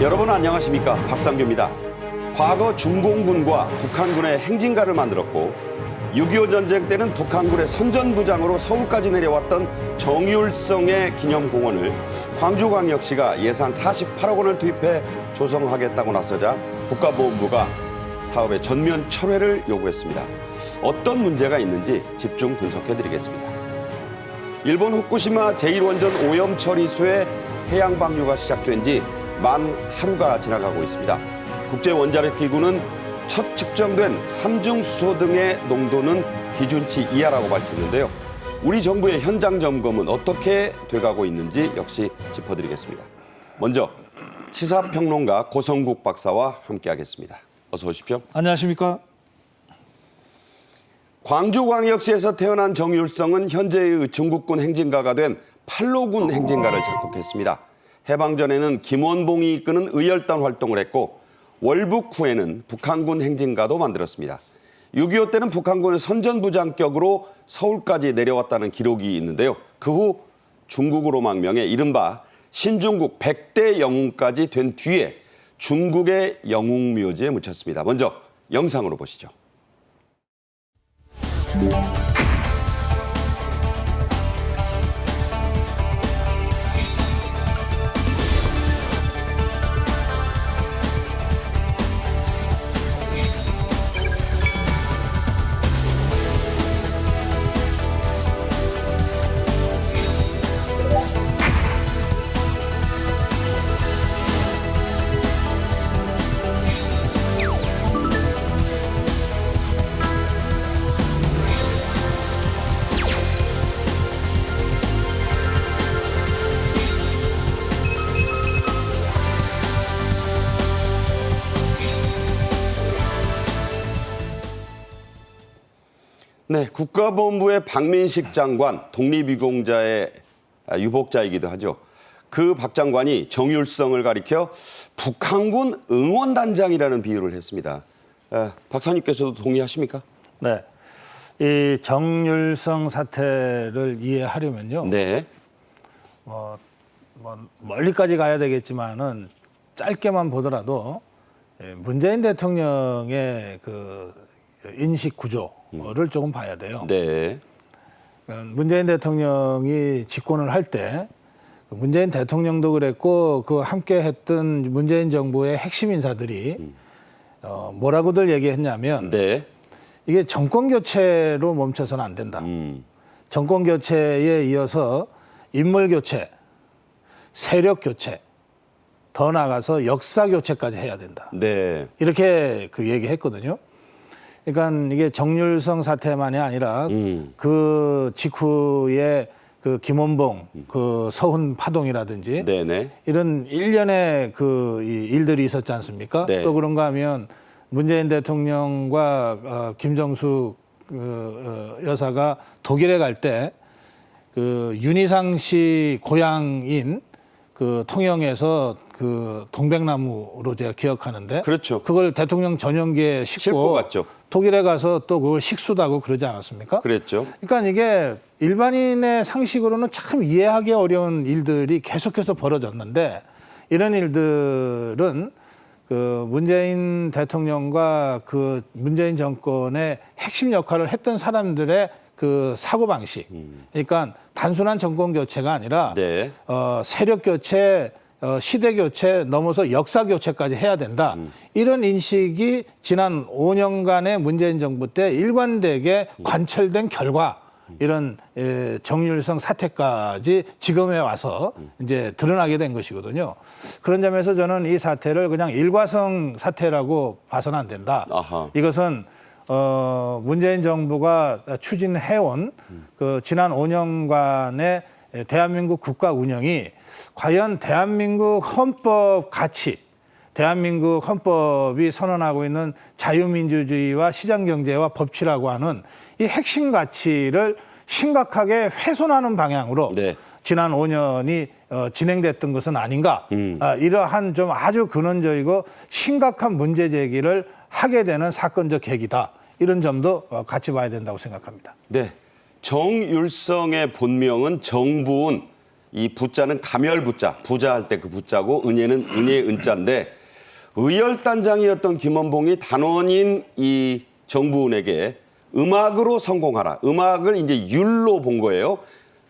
여러분 안녕하십니까? 박상규입니다. 과거 중공군과 북한군의 행진가를 만들었고 6.25 전쟁 때는 북한군의 선전부장으로 서울까지 내려왔던 정율성의 기념공원을 광주광역시가 예산 48억 원을 투입해 조성하겠다고 나서자 국가보훈부가 사업의 전면 철회를 요구했습니다. 어떤 문제가 있는지 집중 분석해드리겠습니다. 일본 후쿠시마 제1원전 오염 처리수의 해양 방류가 시작된 지 만 하루가 지나가고 있습니다. 국제원자력기구는 첫 측정된 삼중수소 등의 농도는 기준치 이하라고 밝혔는데요. 우리 정부의 현장 점검은 어떻게 돼가고 있는지 역시 짚어드리겠습니다. 먼저 시사평론가 고성국 박사와 함께하겠습니다. 어서 오십시오. 안녕하십니까? 광주광역시에서 태어난 정율성은 현재의 중국군 행진가가 된 팔로군 행진가를 작곡했습니다. 해방 전에는 김원봉이 이끄는 의열단 활동을 했고 월북 후에는 북한군 행진가도 만들었습니다. 6.25 때는 북한군의 선전부장격으로 서울까지 내려왔다는 기록이 있는데요. 그 후 중국으로 망명해 이른바 신중국 100대 영웅까지 된 뒤에 중국의 영웅묘지에 묻혔습니다. 먼저 영상으로 보시죠. 네, 국가보훈부의 박민식 장관, 독립유공자의 유복자이기도 하죠. 그 박 장관이 정율성을 가리켜 북한군 응원단장이라는 비유를 했습니다. 박사님께서도 동의하십니까? 네. 이 정율성 사태를 이해하려면요. 네. 멀리까지 가야 되겠지만은 짧게만 보더라도 문재인 대통령의 그 인식 구조를 조금 봐야 돼요. 네. 문재인 대통령이 집권을 할 때 문재인 대통령도 그랬고 그 함께 했던 문재인 정부의 핵심 인사들이 뭐라고들 얘기했냐면 네. 이게 정권 교체로 멈춰서는 안 된다. 정권 교체에 이어서 인물 교체, 세력 교체, 더 나아가서 역사 교체까지 해야 된다. 네. 이렇게 그 얘기했거든요. 그러니까 이게 정율성 사태만이 아니라 그 직후에 그 김원봉, 그 서훈 파동이라든지 네네. 이런 일련의 그 일들이 있었지 않습니까? 네. 또 그런가 하면 문재인 대통령과 김정숙 여사가 독일에 갈 때 그 윤희상 씨 고향인 그 통영에서 그 동백나무로 제가 기억하는데 그렇죠. 그걸 대통령 전용기에 싣고 싣고 갔죠. 독일에 가서 또 그걸 식수다고 그러지 않았습니까? 그랬죠. 그러니까 이게 일반인의 상식으로는 참 이해하기 어려운 일들이 계속해서 벌어졌는데 이런 일들은 그 문재인 대통령과 그 문재인 정권의 핵심 역할을 했던 사람들의 그 사고방식. 그러니까 단순한 정권 교체가 아니라 네. 세력 교체, 시대 교체 넘어서 역사 교체까지 해야 된다. 이런 인식이 지난 5년간의 문재인 정부 때 일관되게 관철된 결과 이런 정율성 사태까지 지금에 와서 이제 드러나게 된 것이거든요. 그런 점에서 저는 이 사태를 그냥 일과성 사태라고 봐서는 안 된다. 아하. 이것은 문재인 정부가 추진해온 그 지난 5년간의 대한민국 국가 운영이 과연 대한민국 헌법 가치, 대한민국 헌법이 선언하고 있는 자유민주주의와 시장경제와 법치라고 하는 이 핵심 가치를 심각하게 훼손하는 방향으로 네. 지난 5년이 진행됐던 것은 아닌가. 이러한 좀 아주 근원적이고 심각한 문제 제기를 하게 되는 사건적 계기다. 이런 점도 같이 봐야 된다고 생각합니다. 네. 정율성의 본명은 정부은 이 부자는 가멸부자, 부자 할 때 그 부자고 은혜는 은혜의 은자인데 의열단장이었던 김원봉이 단원인 이 정부은에게 음악으로 성공하라. 음악을 이제 율로 본 거예요.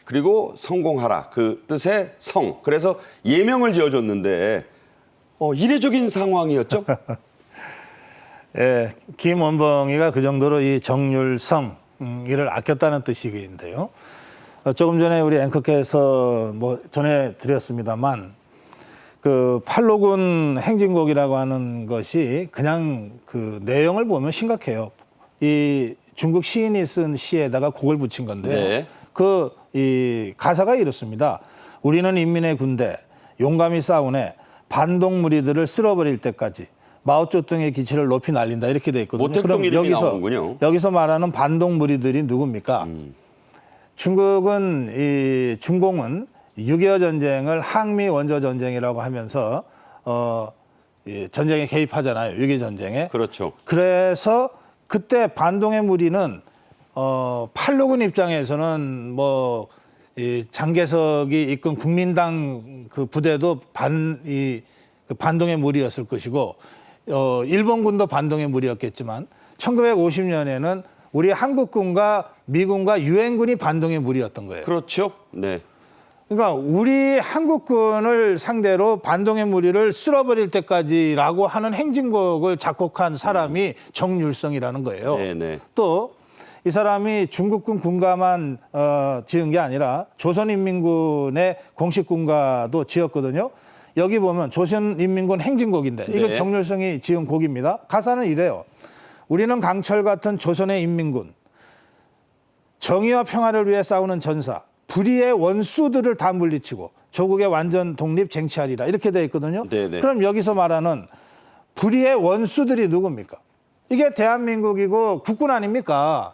그리고 성공하라. 그 뜻의 성. 그래서 예명을 지어줬는데 이례적인 상황이었죠? 예, 김원봉이가 그 정도로 이 정률성 이를 아꼈다는 뜻이인데요. 조금 전에 우리 앵커께서 뭐 전해드렸습니다만 그 팔로군 행진곡이라고 하는 것이 그냥 그 내용을 보면 심각해요. 이 중국 시인이 쓴 시에다가 곡을 붙인 건데요. 네. 이 가사가 이렇습니다. 우리는 인민의 군대, 용감히 싸우네, 반동 무리들을 쓸어버릴 때까지 마오쩌둥의 기치를 높이 날린다 이렇게 돼 있거든요. 모택동 이름이 나오는군요. 여기서 말하는 반동 무리들이 누굽니까? 중국은 이 중공은 6.25 전쟁을 항미 원조 전쟁이라고 하면서 이 전쟁에 개입하잖아요. 6.25 전쟁에. 그렇죠. 그래서 그때 반동의 무리는 팔로군 입장에서는 뭐 이 장개석이 이끈 국민당 그 부대도 그 반동의 무리였을 것이고 일본군도 반동의 무리였겠지만 1950년에는 우리 한국군과 미군과 유엔군이 반동의 무리였던 거예요. 그렇죠. 네. 그러니까 우리 한국군을 상대로 반동의 무리를 쓸어버릴 때까지라고 하는 행진곡을 작곡한 사람이 정률성이라는 거예요. 네네. 또 이 사람이 중국군 군가만 지은 게 아니라 조선인민군의 공식 군가도 지었거든요. 여기 보면 조선인민군 행진곡인데 이거 네. 정률성이 지은 곡입니다. 가사는 이래요. 우리는 강철 같은 조선의 인민군, 정의와 평화를 위해 싸우는 전사, 불의의 원수들을 다 물리치고 조국의 완전 독립 쟁취하리라 이렇게 돼 있거든요. 네네. 그럼 여기서 말하는 불의의 원수들이 누굽니까? 이게 대한민국이고 국군 아닙니까?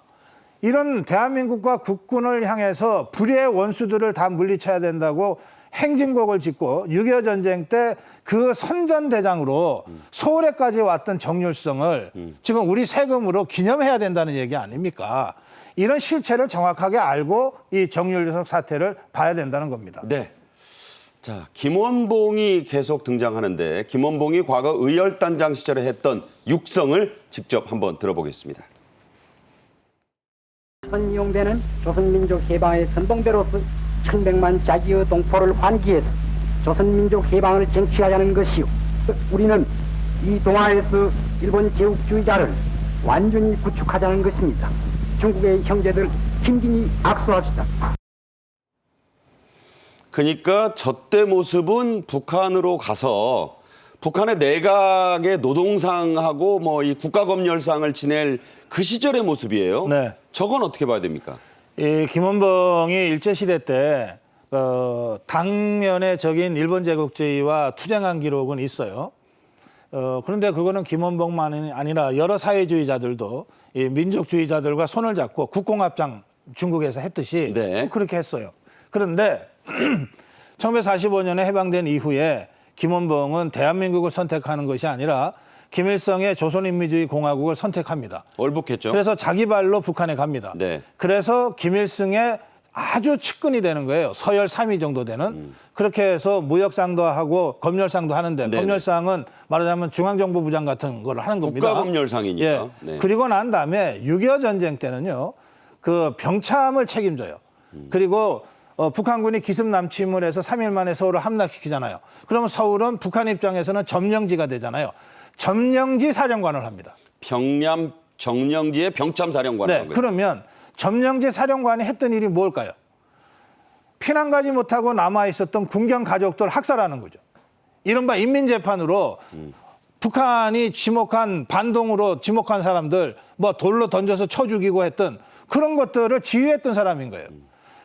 이런 대한민국과 국군을 향해서 불의의 원수들을 다 물리쳐야 된다고 행진곡을 짓고 6.25 전쟁 때 그 선전대장으로 서울에까지 왔던 정률성을 지금 우리 세금으로 기념해야 된다는 얘기 아닙니까? 이런 실체를 정확하게 알고 이 정률성 사태를 봐야 된다는 겁니다. 네. 자, 김원봉이 계속 등장하는데 김원봉이 과거 의열단장 시절에 했던 육성을 직접 한번 들어보겠습니다. 조선 이용되는 조선민족 해방의 선봉대로서 천백만 자기의 동포를 환기해서 조선민족 해방을 쟁취하자는 것이요. 우리는 이 동아에서 일본 제국주의자를 완전히 구축하자는 것입니다. 중국의 형제들 힘진히 악수합시다. 그러니까 저때 모습은 북한으로 가서 북한의 내각의 노동상하고 뭐 이 국가검열상을 지낼 그 시절의 모습이에요. 네. 저건 어떻게 봐야 됩니까? 이 김원봉이 일제시대 때 당면의 적인 일본 제국주의와 투쟁한 기록은 있어요. 그런데 그거는 김원봉만이 아니라 여러 사회주의자들도 이 민족주의자들과 손을 잡고 국공합장 중국에서 했듯이 네. 그렇게 했어요. 그런데 1945년에 해방된 이후에 김원봉은 대한민국을 선택하는 것이 아니라 김일성의 조선인민주의 공화국을 선택합니다. 얼북했죠. 그래서 자기 발로 북한에 갑니다. 네. 그래서 김일성의 아주 측근이 되는 거예요. 서열 3위 정도 되는. 그렇게 해서 무역상도 하고 검열상도 하는데 네네. 검열상은 말하자면 중앙정보부장 같은 걸 하는 겁니다. 국가검열상이니까. 예. 네. 그리고 난 다음에 6.25 전쟁 때는요. 그 병참을 책임져요. 그리고 북한군이 기습 남침을 해서 3일 만에 서울을 함락시키잖아요. 그러면 서울은 북한 입장에서는 점령지가 되잖아요. 점령지 사령관을 합니다. 평양 정령지의 병참사령관을 네, 한 거예요. 그러면 점령지 사령관이 했던 일이 뭘까요? 피난 가지 못하고 남아 있었던 군경 가족들 학살하는 거죠. 이른바 인민재판으로 북한이 지목한 반동으로 지목한 사람들 뭐 돌로 던져서 쳐 죽이고 했던 그런 것들을 지휘했던 사람인 거예요.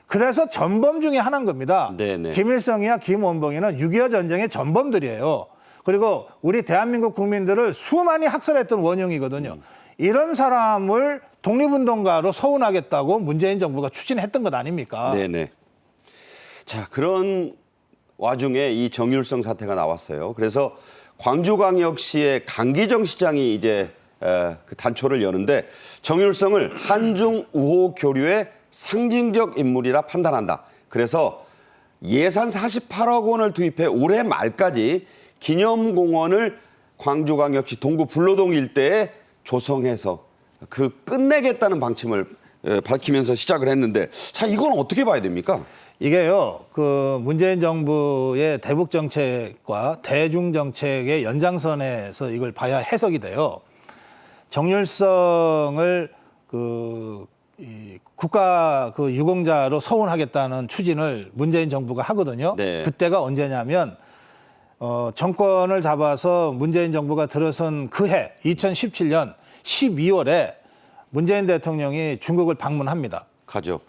그래서 전범 중에 하나인 겁니다. 네네. 김일성이야 김원봉이는 6.25 전쟁의 전범들이에요. 그리고 우리 대한민국 국민들을 수많이 학살했던 원흉이거든요. 이런 사람을 독립운동가로 서운하겠다고 문재인 정부가 추진했던 것 아닙니까? 네네. 자, 그런 와중에 이 정율성 사태가 나왔어요. 그래서 광주광역시의 강기정 시장이 이제 그 단초를 여는데 정율성을 한중 우호 교류의 상징적 인물이라 판단한다. 그래서 예산 48억 원을 투입해 올해 말까지 기념공원을 광주광역시 동구 불로동 일대에 조성해서 그 끝내겠다는 방침을 밝히면서 시작을 했는데, 자, 이건 어떻게 봐야 됩니까? 이게요, 그 문재인 정부의 대북 정책과 대중 정책의 연장선에서 이걸 봐야 해석이 돼요. 정률성을 이 국가 그 유공자로 서운하겠다는 추진을 문재인 정부가 하거든요. 네. 그때가 언제냐면 정권을 잡아서 문재인 정부가 들어선 그 해 2017년 12월에 문재인 대통령이 중국을 방문합니다. 가죠.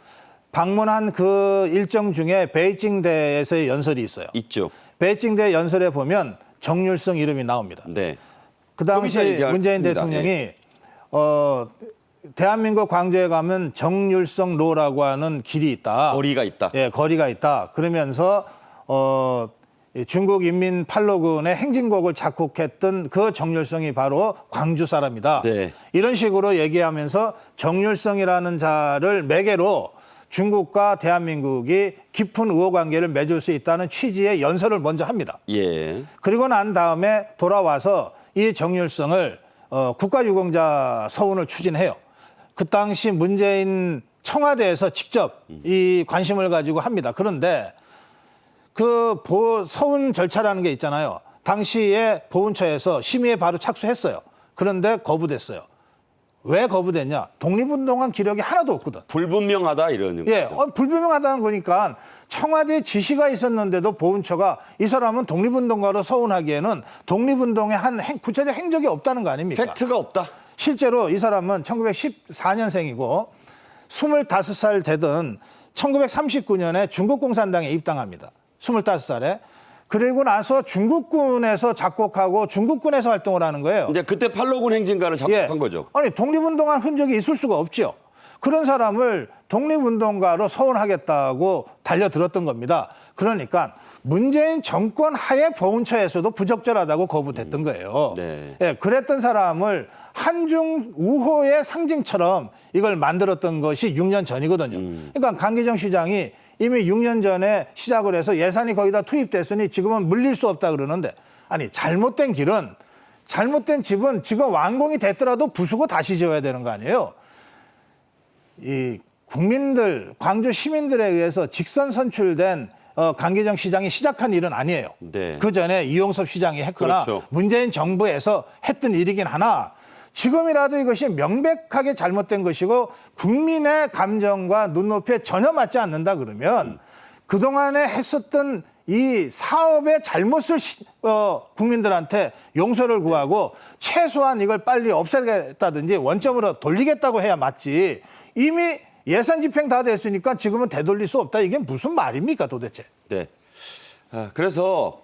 방문한 그 일정 중에 베이징대에서의 연설이 있어요. 있죠. 베이징대 연설에 보면 정률성 이름이 나옵니다. 네. 그 좀 당시 이따 얘기할 문재인 겁니다. 대통령이 예. 대한민국 광주에 가면 정률성로라고 하는 길이 있다. 거리가 있다. 예, 거리가 있다. 그러면서 이 중국 인민 팔로군의 행진곡을 작곡했던 그 정률성이 바로 광주 사람이다. 네. 이런 식으로 얘기하면서 정률성이라는 자를 매개로 중국과 대한민국이 깊은 우호 관계를 맺을 수 있다는 취지의 연설을 먼저 합니다. 예. 그리고 난 다음에 돌아와서 이 정률성을 국가유공자 서운을 추진해요. 그 당시 문재인 청와대에서 직접 이 관심을 가지고 합니다. 그런데 그 서운 절차라는 게 있잖아요. 당시에 보훈처에서 심의에 바로 착수했어요. 그런데 거부됐어요. 왜 거부됐냐? 독립운동한 기록이 하나도 없거든. 불분명하다 이런. 예, 거죠. 불분명하다는 거니까 청와대 지시가 있었는데도 보훈처가 이 사람은 독립운동가로 서운하기에는 독립운동의 한 구체적 행적이 없다는 거 아닙니까? 팩트가 없다. 실제로 이 사람은 1914년생이고 25살 되던 1939년에 중국 공산당에 입당합니다. 25살에. 그리고 나서 중국군에서 작곡하고 중국군에서 활동을 하는 거예요. 이제 그때 팔로군 행진가를 작곡한 거죠. 아니, 독립운동한 흔적이 있을 수가 없죠. 그런 사람을 독립운동가로 서운하겠다고 달려들었던 겁니다. 그러니까 문재인 정권 하에 보훈처에서도 부적절하다고 거부됐던 거예요. 네. 예, 그랬던 사람을 한중 우호의 상징처럼 이걸 만들었던 것이 6년 전이거든요. 그러니까 강기정 시장이 이미 6년 전에 시작을 해서 예산이 거의 다 투입됐으니 지금은 물릴 수 없다 그러는데, 아니, 잘못된 길은, 잘못된 집은 지금 완공이 됐더라도 부수고 다시 지어야 되는 거 아니에요? 이 국민들, 광주 시민들에 의해서 직선 선출된 강기정 시장이 시작한 일은 아니에요. 네. 그 전에 이용섭 시장이 했거나 그렇죠. 문재인 정부에서 했던 일이긴 하나, 지금이라도 이것이 명백하게 잘못된 것이고 국민의 감정과 눈높이에 전혀 맞지 않는다 그러면 그동안에 했었던 이 사업의 잘못을 국민들한테 용서를 구하고 최소한 이걸 빨리 없애겠다든지 원점으로 돌리겠다고 해야 맞지. 이미 예산 집행 다 됐으니까 지금은 되돌릴 수 없다. 이게 무슨 말입니까 도대체? 네. 그래서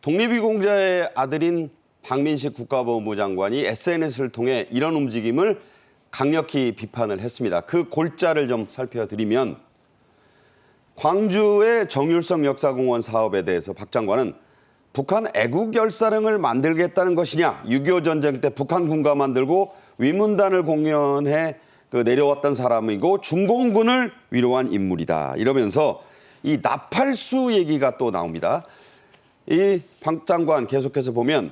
독립유공자의 아들인 박민식 국가보훈부 장관이 SNS를 통해 이런 움직임을 강력히 비판을 했습니다. 그 골자를 좀 살펴드리면, 광주의 정율성 역사공원 사업에 대해서 박 장관은 북한 애국열사령을 만들겠다는 것이냐, 6.25 전쟁 때 북한군가 만들고 위문단을 공연해 내려왔던 사람이고 중공군을 위로한 인물이다. 이러면서 이 나팔수 얘기가 또 나옵니다. 이 박 장관 계속해서 보면,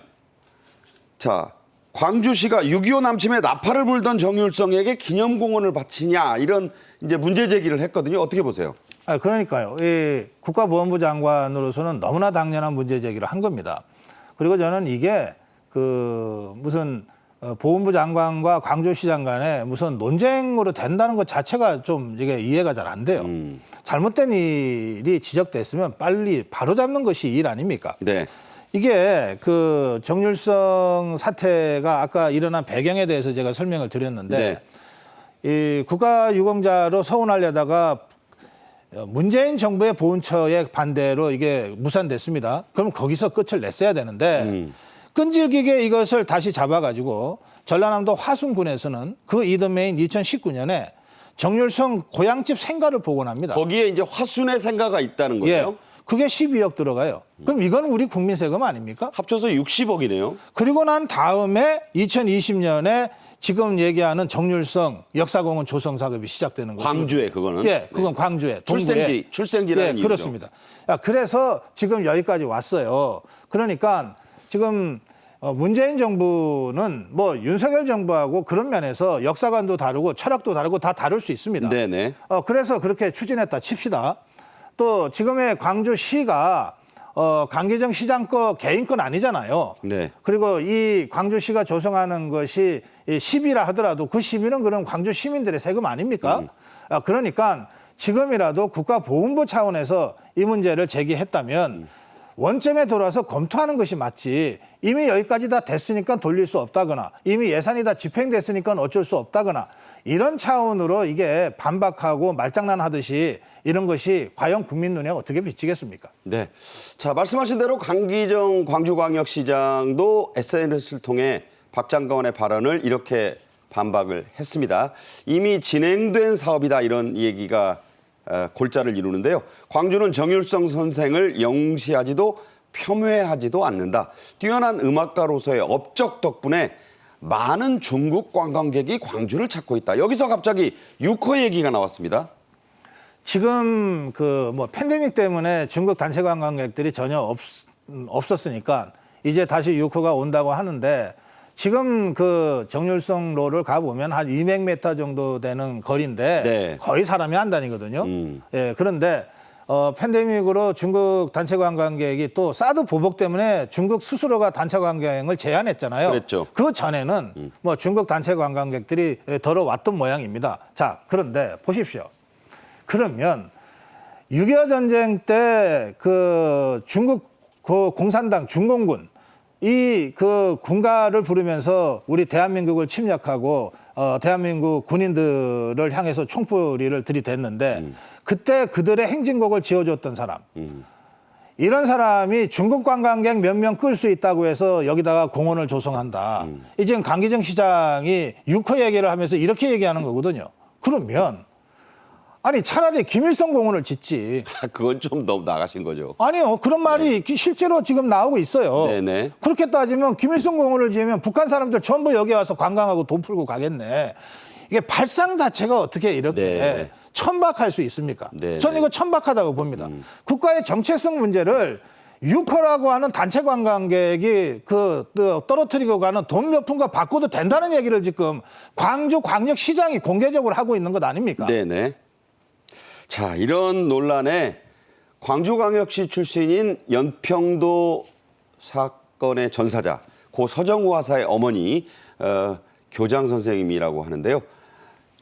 자, 광주시가 6.25 남침에 나팔을 불던 정율성에게 기념공원을 바치냐, 이런 이제 문제 제기를 했거든요. 어떻게 보세요? 그러니까요. 이 국가보훈부 장관으로서는 너무나 당연한 문제 제기를 한 겁니다. 그리고 저는 이게 무슨 보훈부 장관과 광주시장 간에 무슨 논쟁으로 된다는 것 자체가 좀 이게 이해가 잘 안 돼요. 잘못된 일이 지적됐으면 빨리 바로잡는 것이 일 아닙니까? 네. 이게 그 정률성 사태가 아까 일어난 배경에 대해서 제가 설명을 드렸는데, 이 국가유공자로 서운하려다가 문재인 정부의 보훈처의 반대로 이게 무산됐습니다. 그럼 거기서 끝을 냈어야 되는데 끈질기게 이것을 다시 잡아가지고 전라남도 화순군에서는 그 이듬해인 2019년에 정률성 고향집 생가를 복원합니다. 거기에 이제 화순의 생가가 있다는 거죠. 예, 그게 12억 들어가요. 그럼 이건 우리 국민 세금 아닙니까? 합쳐서 60억이네요. 그리고 난 다음에 2020년에 지금 얘기하는 정률성 역사공원 조성 작업이 시작되는 거죠. 광주에 그거는. 예, 그건 광주에 동구에. 출생지라는 예, 이유죠. 그렇습니다. 그래서 지금 여기까지 왔어요. 그러니까 지금 문재인 정부는 뭐 윤석열 정부하고 그런 면에서 역사관도 다르고 철학도 다르고 다 다를 수 있습니다. 네네. 그래서 그렇게 추진했다 칩시다. 또 지금의 광주시가 강기정 시장 거 개인 건 아니잖아요. 네. 그리고 이 광주시가 조성하는 것이 10이라 하더라도 그 10위는 그럼 광주 시민들의 세금 아닙니까? 그러니까 지금이라도 국가보훈부 차원에서 이 문제를 제기했다면 원점에 돌아서 검토하는 것이 맞지, 이미 여기까지 다 됐으니까 돌릴 수 없다거나 이미 예산이 다 집행됐으니까 어쩔 수 없다거나 이런 차원으로 이게 반박하고 말장난하듯이 이런 것이 과연 국민 눈에 어떻게 비치겠습니까? 네. 자, 말씀하신 대로 강기정 광주광역시장도 SNS를 통해 박 장관의 발언을 이렇게 반박을 했습니다. 이미 진행된 사업이다 이런 얘기가 골자를 이루는데요. 광주는 정율성 선생을 영시하지도 폄훼하지도 않는다. 뛰어난 음악가로서의 업적 덕분에 많은 중국 관광객이 광주를 찾고 있다. 여기서 갑자기 유커 얘기가 나왔습니다. 지금 뭐 팬데믹 때문에 중국 단체 관광객들이 전혀 없었으니까 이제 다시 유커가 온다고 하는데, 지금 그 정률성로를 가보면 한 200m 정도 되는 거리인데 네. 거의 사람이 안 다니거든요. 예, 그런데 팬데믹으로 중국 단체 관광객이 또 사드 보복 때문에 중국 스스로가 단체 관광을 제한했잖아요. 그랬죠. 그 전에는 뭐 중국 단체 관광객들이 들어왔던 모양입니다. 자, 그런데 보십시오. 그러면 6.25 전쟁 때 그 중국 그 공산당 중공군 이 그 군가를 부르면서 우리 대한민국을 침략하고 대한민국 군인들을 향해서 총뿌리를 들이댔는데 그때 그들의 행진곡을 지어줬던 사람. 이런 사람이 중국 관광객 몇 명 끌 수 있다고 해서 여기다가 공원을 조성한다. 이 지금 강기정 시장이 유커 얘기를 하면서 이렇게 얘기하는 거거든요. 그러면 아니 차라리 김일성 공원을 짓지. 그건 좀 너무 나가신 거죠. 아니요. 그런 말이 실제로 지금 나오고 있어요. 네네. 그렇게 따지면 김일성 공원을 지으면 북한 사람들 전부 여기 와서 관광하고 돈 풀고 가겠네. 이게 발상 자체가 어떻게 이렇게 네. 천박할 수 있습니까? 네, 저는 네. 이거 천박하다고 봅니다. 국가의 정체성 문제를 유커라고 하는 단체 관광객이 떨어뜨리고 가는 돈 몇 푼과 바꿔도 된다는 얘기를 지금 광주 광역시장이 공개적으로 하고 있는 것 아닙니까? 네네. 자, 이런 논란에 광주광역시 출신인 연평도 사건의 전사자 고 서정우 화사의 어머니 교장 선생님이라고 하는데요.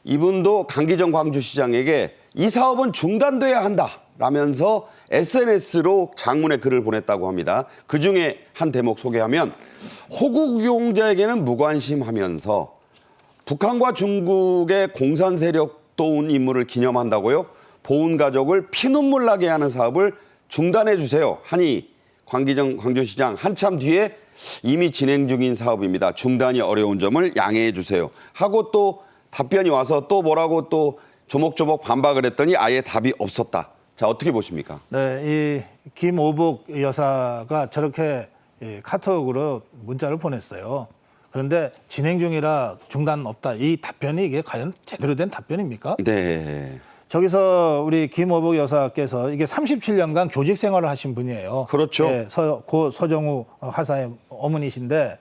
이분도 강기정 광주시장에게 이 사업은 중단돼야 한다라면서 SNS로 장문의 글을 보냈다고 합니다. 그중에 한 대목 소개하면 호국 용자에게는 무관심하면서 북한과 중국의 공산 세력 도운 인물을 기념한다고요? 보훈 가족을 피눈물 나게 하는 사업을 중단해 주세요 하니 강기정 광주시장 한참 뒤에 이미 진행 중인 사업입니다. 중단이 어려운 점을 양해해 주세요 하고 또 답변이 와서 또 뭐라고 또 조목조목 반박을 했더니 아예 답이 없었다. 자, 어떻게 보십니까? 네, 이 김오복 여사가 저렇게 카톡으로 문자를 보냈어요. 그런데 진행 중이라 중단 없다. 이 답변이 이게 과연 제대로 된 답변입니까? 네. 저기서 우리 김오복 여사께서 이게 37년간 교직 생활을 하신 분이에요. 그렇죠. 예, 고 서정우 화사의 어머니신데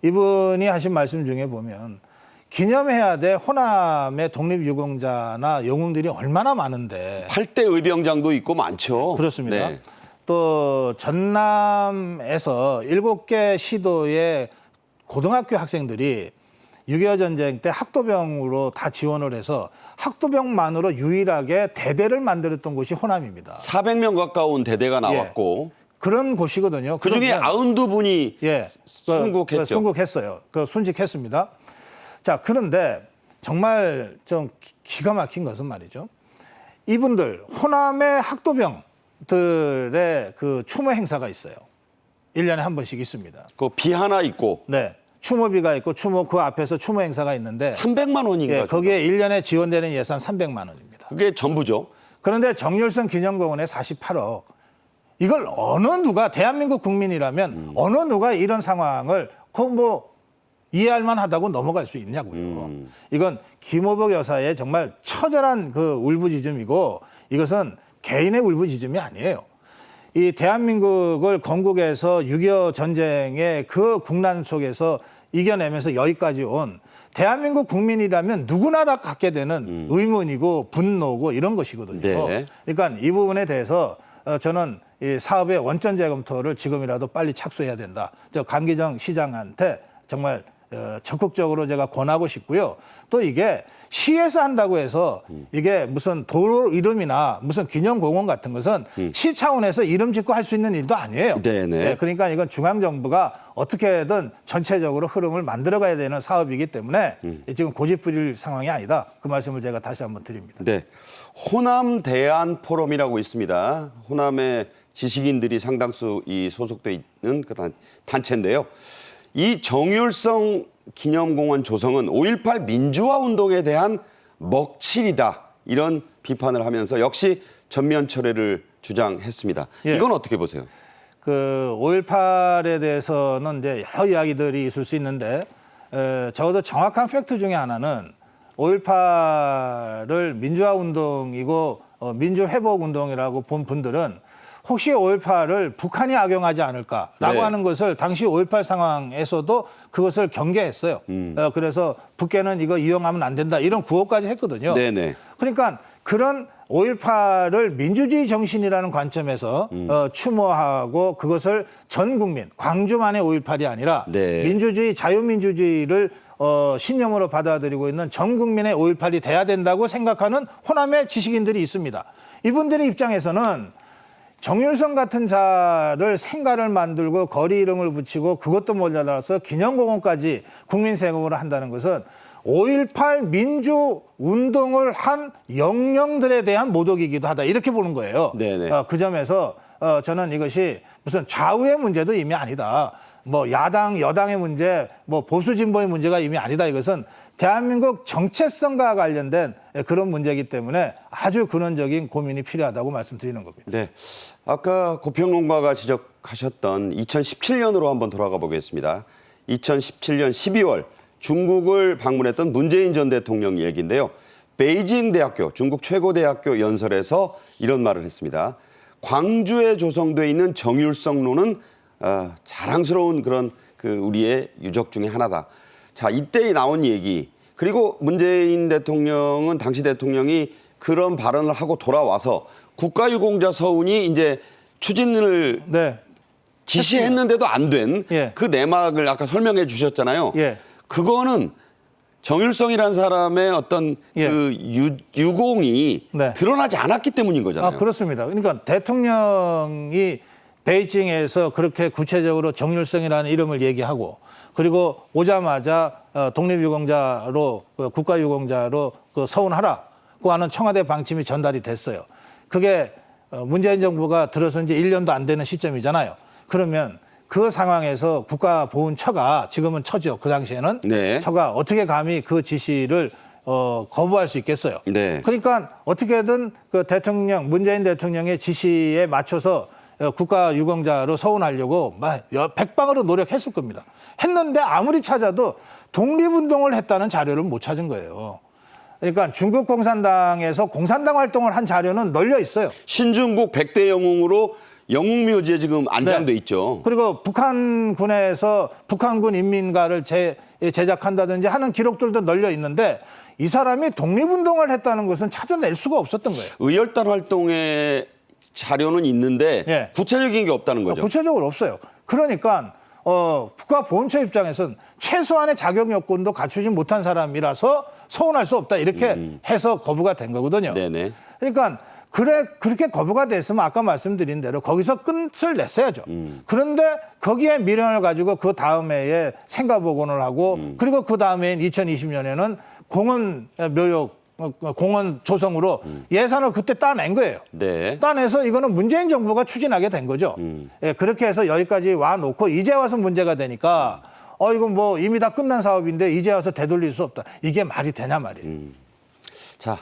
이분이 하신 말씀 중에 보면 기념해야 될 호남의 독립유공자나 영웅들이 얼마나 많은데 8대 의병장도 있고 많죠. 그렇습니다. 네. 또 전남에서 7개 시도의 고등학교 학생들이 6.25 전쟁 때 학도병으로 다 지원을 해서 학도병만으로 유일하게 대대를 만들었던 곳이 호남입니다. 400명 가까운 대대가 나왔고 그런 곳이거든요. 그중에 그러면 92분이 예, 순국했죠. 순국했어요. 순직했습니다. 자, 그런데 정말 좀 기가 막힌 것은 말이죠. 이분들 호남의 학도병들의 그 추모 행사가 있어요. 1년에 한 번씩 있습니다. 그 비 하나 있고 네. 추모비가 있고 그 앞에서 추모 행사가 있는데 300만 원인가? 예, 거기에 1년에 지원되는 예산 300만 원입니다. 그게 전부죠. 그런데 정률성 기념공원에 48억. 이걸 어느 누가 대한민국 국민이라면 어느 누가 이런 상황을 이해할 만하다고 넘어갈 수 있냐고요. 이건 김호복 여사의 정말 처절한 그 울부짖음이고 이것은 개인의 울부짖음이 아니에요. 이 대한민국을 건국에서 6.25 전쟁의 그 국난 속에서 이겨내면서 여기까지 온 대한민국 국민이라면 누구나 다 갖게 되는 의문이고 분노고 이런 것이거든요. 네. 그러니까 이 부분에 대해서 저는 이 사업의 원전 재검토를 지금이라도 빨리 착수해야 된다. 저 강기정 시장한테 정말 적극적으로 제가 권하고 싶고요. 또 이게 시에서 한다고 해서 이게 무슨 도로 이름이나 무슨 기념공원 같은 것은 시 차원에서 이름 짓고 할 수 있는 일도 아니에요. 네네. 네, 그러니까 이건 중앙정부가 어떻게든 전체적으로 흐름을 만들어가야 되는 사업이기 때문에 지금 고집 부릴 상황이 아니다. 그 말씀을 제가 다시 한번 드립니다. 네. 호남 대안 포럼이라고 있습니다. 호남의 지식인들이 상당수 소속돼 있는 그 단체인데요. 이 정율성 기념공원 조성은 5.18 민주화 운동에 대한 먹칠이다. 이런 비판을 하면서 역시 전면 철회를 주장했습니다. 예. 이건 어떻게 보세요? 그 5.18에 대해서는 이제 여러 이야기들이 있을 수 있는데 적어도 정확한 팩트 중에 하나는 5.18을 민주화 운동이고 민주회복 운동이라고 본 분들은 혹시 5.18을 북한이 악용하지 않을까라고 네. 하는 것을 당시 5.18 상황에서도 그것을 경계했어요. 그래서 북한은 이거 이용하면 안 된다 이런 구호까지 했거든요. 네네. 그러니까 그런 5.18을 민주주의 정신이라는 관점에서 추모하고 그것을 전 국민, 광주만의 5.18이 아니라 네. 민주주의, 자유민주주의를 신념으로 받아들이고 있는 전 국민의 5.18이 돼야 된다고 생각하는 호남의 지식인들이 있습니다. 이분들의 입장에서는 정율성 같은 자를 생가를 만들고 거리 이름을 붙이고 그것도 모자라서 기념공원까지 국민 세금으로 한다는 것은 5.18 민주운동을 한 영령들에 대한 모독이기도 하다. 이렇게 보는 거예요. 네네. 그 점에서 저는 이것이 무슨 좌우의 문제도 이미 아니다. 뭐 야당, 여당의 문제, 뭐 보수 진보의 문제가 이미 아니다. 이것은 대한민국 정체성과 관련된 그런 문제이기 때문에 아주 근원적인 고민이 필요하다고 말씀드리는 겁니다. 네. 아까 고평론가가 지적하셨던 2017년으로 한번 돌아가 보겠습니다. 2017년 12월 중국을 방문했던 문재인 전 대통령 얘기인데요. 베이징 대학교, 중국 최고 대학교 연설에서 이런 말을 했습니다. 광주에 조성돼 있는 정율성로는 자랑스러운 그런 그 우리의 유적 중에 하나다. 자, 이때 나온 얘기. 그리고 문재인 대통령은 당시 대통령이 그런 발언을 하고 돌아와서 국가유공자 서훈이 이제 추진을 네. 지시했는데도 안 된 그 예. 내막을 아까 설명해 주셨잖아요. 예. 그거는 정율성이라는 사람의 어떤 예. 그 유공이 네. 드러나지 않았기 때문인 거잖아요. 그렇습니다. 그러니까 대통령이 베이징에서 그렇게 구체적으로 정율성이라는 이름을 얘기하고 그리고 오자마자 독립유공자로 국가유공자로 서운하라고 하는 청와대 방침이 전달이 됐어요. 그게 문재인 정부가 들어선 지 1년도 안 되는 시점이잖아요. 그러면 그 상황에서 국가보훈처가 지금은 처죠. 그 당시에는 네. 처가 어떻게 감히 그 지시를 거부할 수 있겠어요. 네. 그러니까 어떻게든 그 대통령 문재인 대통령의 지시에 맞춰서 국가유공자로 서운하려고 백방으로 노력했을 겁니다. 했는데 아무리 찾아도 독립운동을 했다는 자료를 못 찾은 거예요. 그러니까 중국 공산당에서 공산당 활동을 한 자료는 널려 있어요. 신중국 100대 영웅으로 영웅묘지에 지금 안장돼 네. 있죠. 그리고 북한군에서 북한군 인민가를 제작한다든지 하는 기록들도 널려 있는데 이 사람이 독립운동을 했다는 것은 찾아낼 수가 없었던 거예요. 의열단 활동의 자료는 있는데 예. 구체적인 게 없다는 거죠. 구체적으로 없어요. 그러니까 국가보훈처 입장에서는 최소한의 자격 요건도 갖추지 못한 사람이라서 서운할 수 없다. 이렇게 해서 거부가 된 거거든요. 네네. 그러니까 그렇게 거부가 됐으면 아까 말씀드린 대로 거기서 끝을 냈어야죠. 그런데 거기에 미련을 가지고 그 다음 해에 생가복원을 하고 그리고 그 다음 해인 2020년에는 공원 묘역 공원 조성으로 예산을 그때 따낸 거예요. 네. 따내서 이거는 문재인 정부가 추진하게 된 거죠. 예, 그렇게 해서 여기까지 와놓고 이제 와서 문제가 되니까 이건 뭐 이미 다 끝난 사업인데 이제 와서 되돌릴 수 없다. 이게 말이 되냐 말이에요. 자,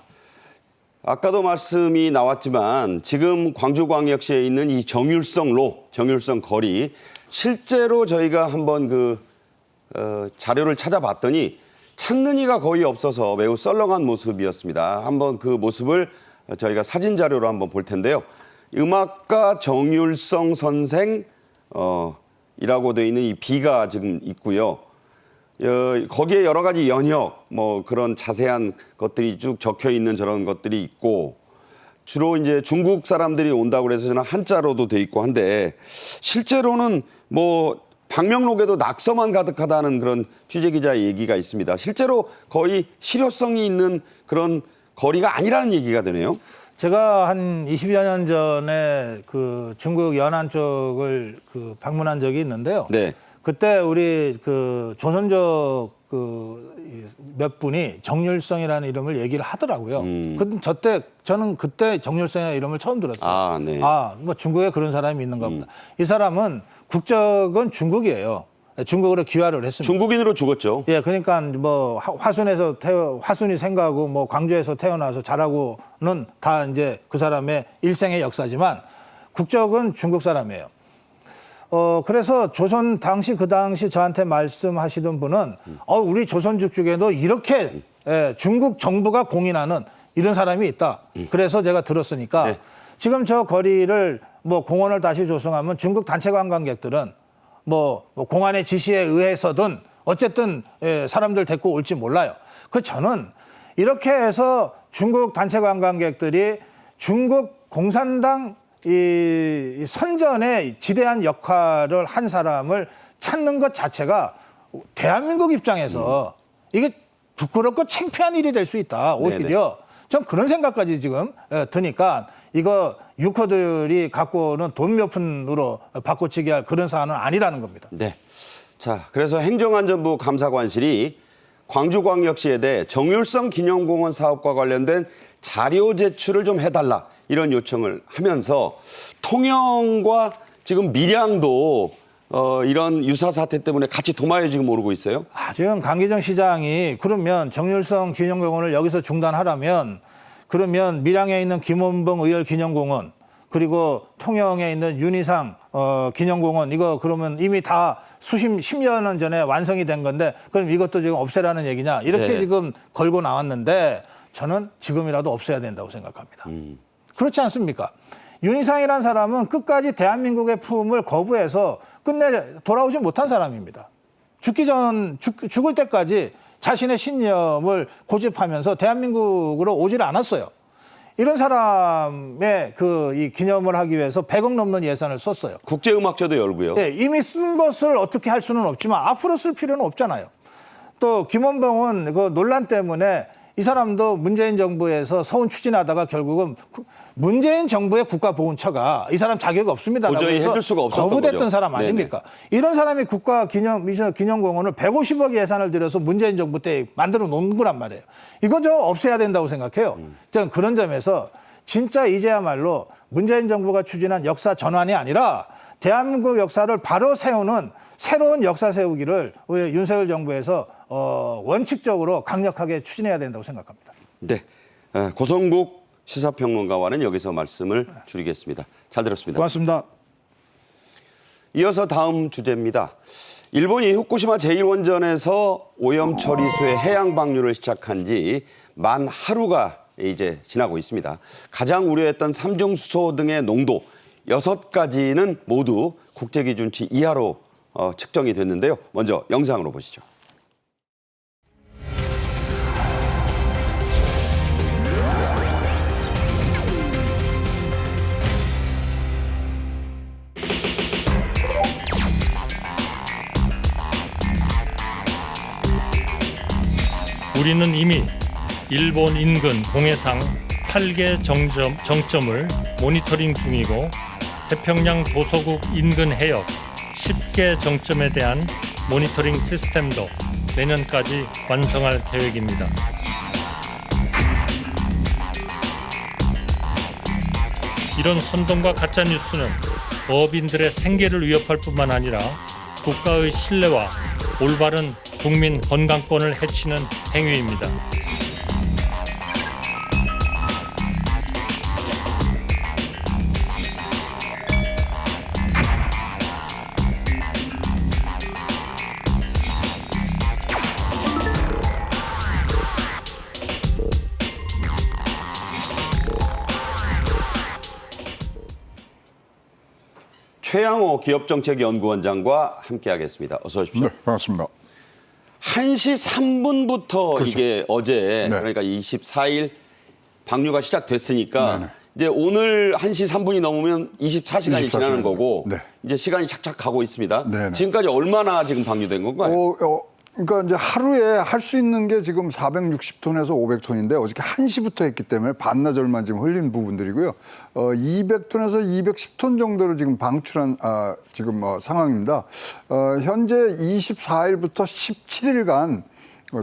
아까도 말씀이 나왔지만 지금 광주광역시에 있는 이 정율성로, 정율성 거리 실제로 저희가 한번 그 자료를 찾아봤더니 찾는 이가 거의 없어서 매우 썰렁한 모습이었습니다. 한번 그 모습을 저희가 사진 자료로 한번 볼 텐데요. 음악가 정율성 선생 이라고 되어 있는 이 비가 지금 있고요. 거기에 여러 가지 연역, 뭐 그런 자세한 것들이 쭉 적혀 있는 저런 것들이 있고, 주로 이제 중국 사람들이 온다고 그래서 저는 한자로도 돼 있고 한데, 실제로는 뭐 방명록에도 낙서만 가득하다는 그런 취재 기자의 얘기가 있습니다. 실제로 거의 실효성이 있는 그런 거리가 아니라는 얘기가 되네요. 제가 한 20여 년 전에 그 중국 연안 쪽을 그 방문한 적이 있는데요. 네. 그때 우리 그 조선족 그 몇 분이 정율성이라는 이름을 얘기를 하더라고요. 저는 그때 정율성이라는 이름을 처음 들었어요. 아, 네. 뭐 중국에 그런 사람이 있는가 보다. 이 사람은 국적은 중국이에요. 중국으로 귀화를 했습니다. 중국인으로 죽었죠. 예, 그러니까 뭐 화순이 생가고 뭐 광주에서 태어나서 자라고는 다 이제 그 사람의 일생의 역사지만 국적은 중국 사람이에요. 그래서 그 당시 저한테 말씀하시던 분은 우리 조선족 중에도 이렇게 중국 정부가 공인하는 이런 사람이 있다. 그래서 제가 들었으니까 네. 지금 저 거리를 뭐 공원을 다시 조성하면 중국 단체 관광객들은 뭐 공안의 지시에 의해서든 어쨌든 사람들 데리고 올지 몰라요. 저는 이렇게 해서 중국 단체 관광객들이 중국 공산당 이 선전에 지대한 역할을 한 사람을 찾는 것 자체가 대한민국 입장에서 이게 부끄럽고 창피한 일이 될 수 있다. 오히려 전 그런 생각까지 지금 드니까 이거 유커들이 갖고는 돈 몇 푼으로 바꿔치기 할 그런 사안은 아니라는 겁니다. 네. 자, 그래서 행정안전부 감사관실이 광주광역시에 대해 정율성 기념공원 사업과 관련된 자료 제출을 좀 해달라 이런 요청을 하면서 통영과 지금 밀양도 이런 유사 사태 때문에 같이 도마에 지금 오르고 있어요. 지금 강기정 시장이 그러면 정율성 기념공원을 여기서 중단하라면 그러면 밀양에 있는 김원봉 의열 기념공원 그리고 통영에 있는 윤희상 기념공원 이거 그러면 이미 다 10여 년 전에 완성이 된 건데 그럼 이것도 지금 없애라는 얘기냐 이렇게 네. 지금 걸고 나왔는데 저는 지금이라도 없애야 된다고 생각합니다. 그렇지 않습니까? 윤희상이라는 사람은 끝까지 대한민국의 품을 거부해서 끝내 돌아오지 못한 사람입니다. 죽을 때까지 자신의 신념을 고집하면서 대한민국으로 오질 않았어요. 이런 사람의 이 기념을 하기 위해서 100억 넘는 예산을 썼어요. 국제음악제도 열고요. 네, 이미 쓴 것을 어떻게 할 수는 없지만 앞으로 쓸 필요는 없잖아요. 또 김원봉은 그 논란 때문에 이 사람도 문재인 정부에서 서운 추진하다가 결국은 문재인 정부의 국가보훈처가 이 사람 자격이 없습니다. 도저히 해줄 수가 없었던 거부됐던 거죠. 사람 아닙니까? 네네. 이런 사람이 국가기념공원을 150억 예산을 들여서 문재인 정부 때 만들어 놓은 거란 말이에요. 이거 저 없애야 된다고 생각해요. 저는 그런 점에서 진짜 이제야말로 문재인 정부가 추진한 역사 전환이 아니라 대한민국 역사를 바로 세우는 새로운 역사 세우기를 우리 윤석열 정부에서 원칙적으로 강력하게 추진해야 된다고 생각합니다. 네, 고성국 시사평론가와는 여기서 말씀을 줄이겠습니다. 잘 들었습니다. 고맙습니다. 이어서 다음 주제입니다. 일본이 후쿠시마 제1원전에서 오염 처리수의 해양 방류를 시작한 지 만 하루가 이제 지나고 있습니다. 가장 우려했던 삼중수소 등의 농도 6가지는 모두 국제기준치 이하로 측정이 됐는데요. 먼저 영상으로 보시죠. 우리는 이미 일본 인근 동해상 8개 정점을 모니터링 중이고 태평양 도서국 인근 해역 10개 정점에 대한 모니터링 시스템도 내년까지 완성할 계획입니다. 이런 선동과 가짜뉴스는 어업인들의 생계를 위협할 뿐만 아니라 국가의 신뢰와 올바른 국민 건강권을 해치는 행위입니다. 최양호 기업정책연구원장과 함께하겠습니다. 어서 오십시오. 네, 반갑습니다. 1시 3분부터 그렇죠. 이게 어제 네. 그러니까 24일 방류가 시작됐으니까 네네. 이제 오늘 1시 3분이 넘으면 24시간이 24시간 지나는 거고 네. 이제 시간이 착착 가고 있습니다. 네네. 지금까지 얼마나 지금 방류된 건가요? 그러니까 이제 하루에 할 수 있는 게 지금 460톤에서 500톤인데 어저께 1시부터 했기 때문에 반나절만 지금 흘린 부분들이고요. 200톤에서 210톤 정도를 지금 방출한 지금 상황입니다. 현재 24일부터 17일간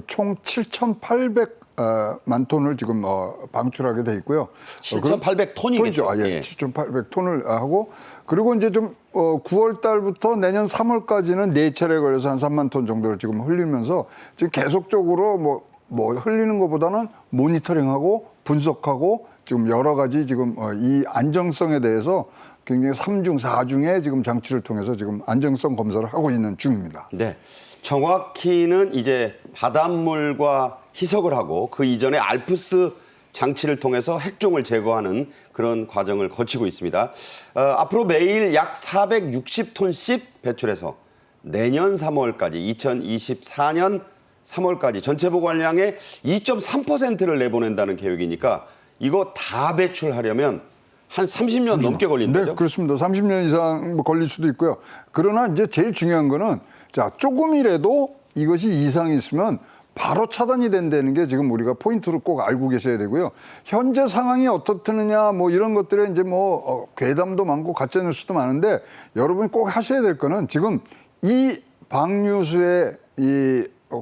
총 7,800만 톤을 지금 방출하게 돼 있고요. 7,800톤이겠죠. 예, 7,800톤을 하고 그리고 이제 좀 9월 달부터 내년 3월까지는 4차례 걸려서 한 3만 톤 정도를 지금 흘리면서 지금 계속적으로 뭐 흘리는 것보다는 모니터링하고 분석하고 지금 여러 가지 지금 이 안정성에 대해서 굉장히 3중, 4중의 지금 장치를 통해서 지금 안정성 검사를 하고 있는 중입니다. 네. 정확히는 이제 바닷물과 희석을 하고 그 이전에 알프스 장치를 통해서 핵종을 제거하는 그런 과정을 거치고 있습니다. 앞으로 매일 약 460톤씩 배출해서 내년 3월까지 2024년 3월까지 전체 보관량의 2.3%를 내보낸다는 계획이니까 이거 다 배출하려면 한 30년 넘게 걸린다죠? 네, 그렇습니다. 30년 이상 걸릴 수도 있고요. 그러나 이제 제일 중요한 거는 자, 조금이라도 이것이 이상이 있으면 바로 차단이 된다는 게 지금 우리가 포인트로 꼭 알고 계셔야 되고요. 현재 상황이 어떻느냐 뭐 이런 것들에 이제 괴담도 많고 가짜 뉴스도 많은데 여러분이 꼭 하셔야 될 거는 지금 이 방류수에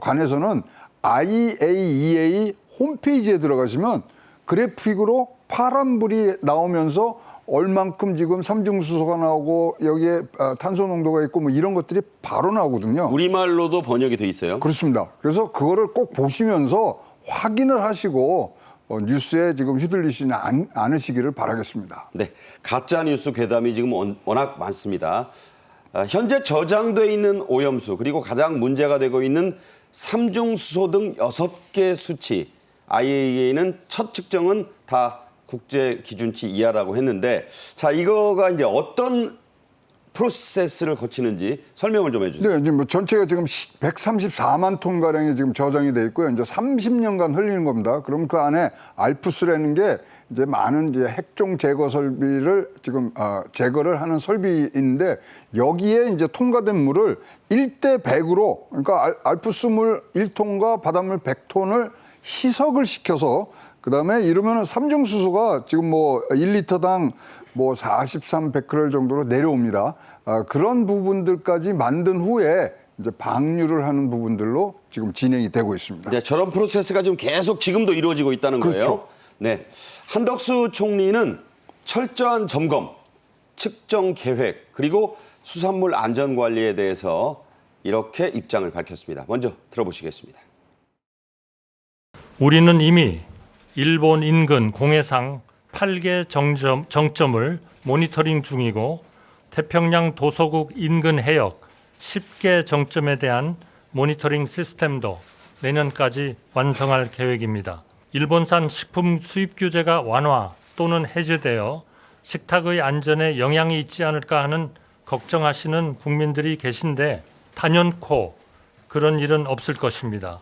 관해서는 IAEA 홈페이지에 들어가시면 그래픽으로 파란불이 나오면서 얼만큼 지금 삼중수소가 나오고 여기에 탄소 농도가 있고 뭐 이런 것들이 바로 나오거든요. 우리말로도 번역이 돼 있어요. 그렇습니다. 그래서 그거를 꼭 보시면서 확인을 하시고 뉴스에 지금 휘둘리시지 않으시기를 바라겠습니다. 네, 가짜 뉴스 괴담이 지금 워낙 많습니다. 현재 저장돼 있는 오염수 그리고 가장 문제가 되고 있는 삼중수소 등 6개 수치 IAEA는 첫 측정은 다 국제 기준치 이하라고 했는데 자 이거가 이제 어떤 프로세스를 거치는지 설명을 좀 해주세요. 네, 지금 전체가 지금 134만 톤 가량이 지금 저장이 돼 있고요. 이제 30년간 흘리는 겁니다. 그럼 그 안에 알프스라는 게 이제 많은 이제 핵종 제거 설비를 지금 제거를 하는 설비인데 여기에 이제 통과된 물을 1대 100으로 그러니까 알프스 물 1톤과 바닷물 100톤을 희석을 시켜서 그다음에 이러면은 삼중수소가 지금 1리터당 43 베크렐 정도로 내려옵니다. 그런 부분들까지 만든 후에 이제 방류를 하는 부분들로 지금 진행이 되고 있습니다. 네, 저런 프로세스가 지금 계속 지금도 이루어지고 있다는 거예요. 그렇죠. 네, 한덕수 총리는 철저한 점검, 측정 계획 그리고 수산물 안전 관리에 대해서 이렇게 입장을 밝혔습니다. 먼저 들어보시겠습니다. 우리는 이미 일본 인근 공해상 8개 정점을 모니터링 중이고 태평양 도서국 인근 해역 10개 정점에 대한 모니터링 시스템도 내년까지 완성할 계획입니다. 일본산 식품 수입 규제가 완화 또는 해제되어 식탁의 안전에 영향이 있지 않을까 하는 걱정하시는 국민들이 계신데 단연코 그런 일은 없을 것입니다.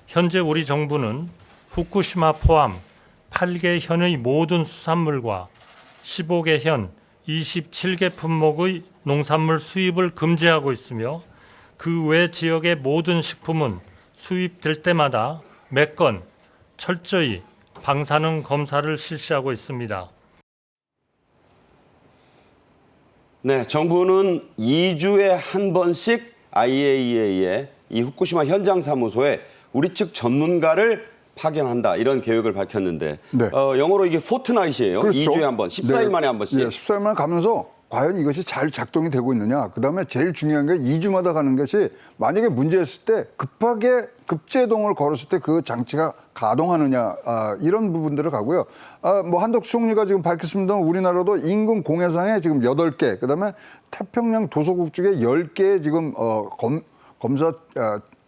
현재 우리 정부는 후쿠시마 포함 8개 현의 모든 수산물과 15개 현 27개 품목의 농산물 수입을 금지하고 있으며 그 외 지역의 모든 식품은 수입될 때마다 매 건 철저히 방사능 검사를 실시하고 있습니다. 네, 정부는 2주에 한 번씩 IAEA의 이 후쿠시마 현장 사무소에 우리 측 전문가를 파견한다 이런 계획을 밝혔는데 네. 영어로 이게 포트나잇이에요. 그렇죠. 2주에 한 번, 14일 만에 한 번씩. 네, 14일 만에 가면서 과연 이것이 잘 작동이 되고 있느냐. 그다음에 제일 중요한 게 2주마다 가는 것이 만약에 문제였을 때 급하게 급제동을 걸었을 때 그 장치가 가동하느냐 이런 부분들을 가고요. 한덕수 총리가 지금 밝혔습니다만 우리나라도 인근 공해상에 지금 8개, 그다음에 태평양 도서국 쪽에 10개 지금 검사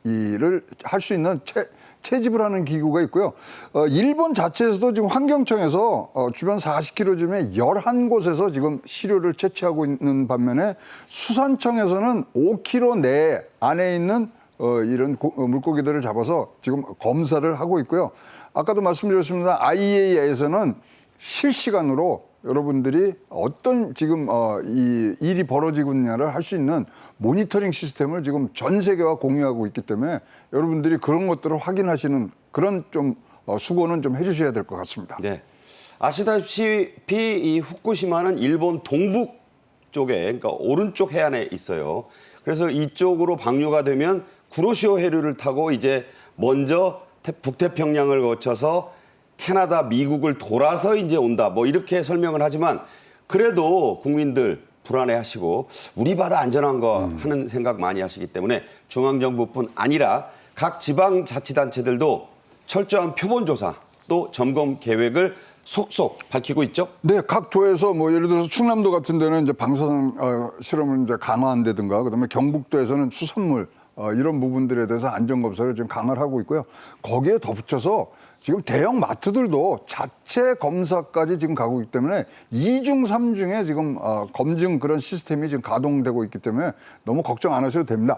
일을 할 수 있는 채집을 하는 기구가 있고요. 일본 자체에서도 지금 환경청에서 주변 40km 중에 11곳에서 지금 시료를 채취하고 있는 반면에 수산청에서는 5km 내 안에 있는 이런 물고기들을 잡아서 지금 검사를 하고 있고요. 아까도 말씀드렸습니다. IAEA에서는 실시간으로 여러분들이 어떤 지금 이 일이 벌어지고 있냐를 할 수 있는 모니터링 시스템을 지금 전 세계와 공유하고 있기 때문에 여러분들이 그런 것들을 확인하시는 그런 좀 수고는 좀 해주셔야 될 것 같습니다. 네. 아시다시피 이 후쿠시마는 일본 동북 쪽에, 그러니까 오른쪽 해안에 있어요. 그래서 이쪽으로 방류가 되면 구로시오 해류를 타고 이제 먼저 북태평양을 거쳐서 캐나다, 미국을 돌아서 이제 온다. 뭐 이렇게 설명을 하지만 그래도 국민들 불안해하시고 우리 바다 안전한 거 하는 생각 많이 하시기 때문에 중앙정부뿐 아니라 각 지방자치단체들도 철저한 표본조사 또 점검 계획을 속속 밝히고 있죠. 네, 각 도에서 뭐 예를 들어서 충남도 같은 데는 이제 방사능 실험을 이제 강화한다든가, 그다음에 경북도에서는 수산물 이런 부분들에 대해서 안전 검사를 지금 강화를 하고 있고요. 거기에 덧붙여서 지금 대형 마트들도 자체 검사까지 지금 가고 있기 때문에 2중, 3중에 지금 검증 그런 시스템이 지금 가동되고 있기 때문에 너무 걱정 안 하셔도 됩니다.